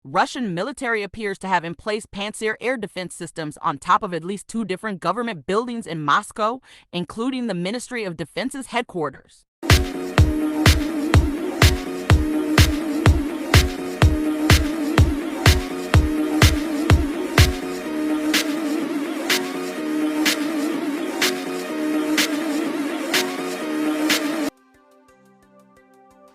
Russian military appears to have in place Pantsir air defense systems on top of at least 2 different government buildings in Moscow, including the Ministry of Defense's headquarters.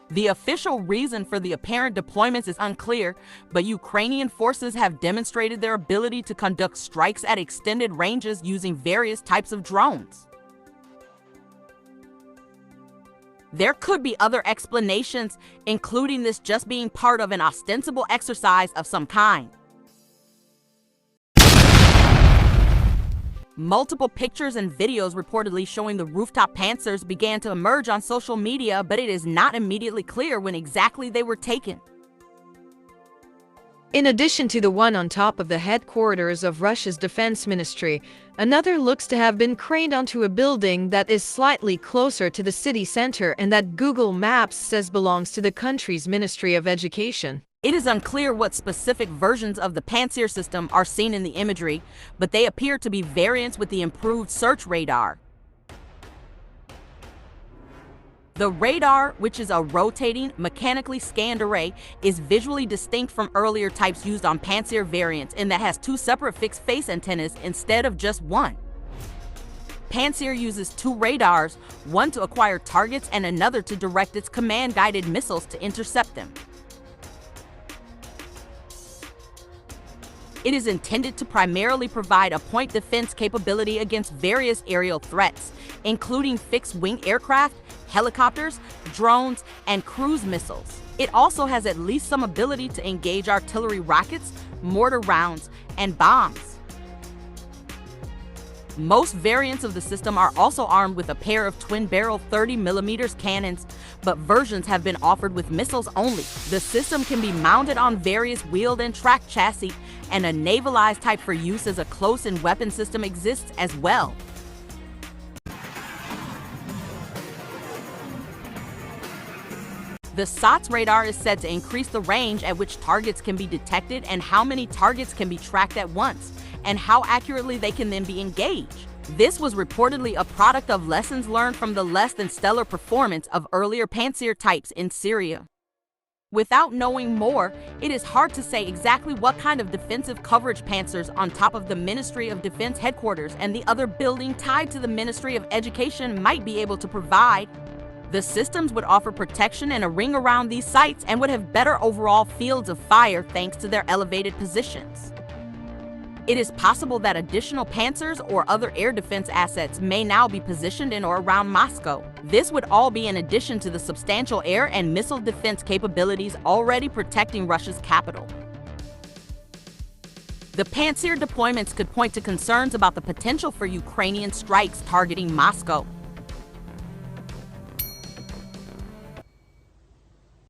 The official reason for the apparent deployments is unclear, but Ukrainian forces have demonstrated their ability to conduct strikes at extended ranges using various types of drones. There could be other explanations, including this just being part of an ostensible exercise of some kind. Multiple pictures and videos reportedly showing the rooftop pantsers began to emerge on social media, but it is not immediately clear when exactly they were taken. In addition to the one on top of the headquarters of Russia's defense ministry, another looks to have been craned onto a building that is slightly closer to the city center and that Google Maps says belongs to the country's Ministry of Education. It is unclear what specific versions of the Pantsir system are seen in the imagery, but they appear to be variants with the improved search radar. The radar, which is a rotating, mechanically scanned array, is visually distinct from earlier types used on Pantsir variants in that has 2 separate fixed face antennas instead of just one. Pantsir uses 2 radars, one to acquire targets and another to direct its command-guided missiles to intercept them. It is intended to primarily provide a point defense capability against various aerial threats, including fixed-wing aircraft, helicopters, drones, and cruise missiles. It also has at least some ability to engage artillery rockets, mortar rounds, and bombs. Most variants of the system are also armed with a pair of twin-barrel 30mm cannons, but versions have been offered with missiles only. The system can be mounted on various wheeled and tracked chassis, and a navalized type for use as a close-in weapon system exists as well. The SOTS radar is said to increase the range at which targets can be detected and how many targets can be tracked at once, and how accurately they can then be engaged. This was reportedly a product of lessons learned from the less than stellar performance of earlier Pantsir types in Syria. Without knowing more, it is hard to say exactly what kind of defensive coverage pantsers on top of the Ministry of Defense headquarters and the other building tied to the Ministry of Education might be able to provide. The systems would offer protection and a ring around these sites and would have better overall fields of fire thanks to their elevated positions. It is possible that additional pantsers or other air defense assets may now be positioned in or around Moscow. This would all be in addition to the substantial air and missile defense capabilities already protecting Russia's capital. The Pantsir deployments could point to concerns about the potential for Ukrainian strikes targeting Moscow.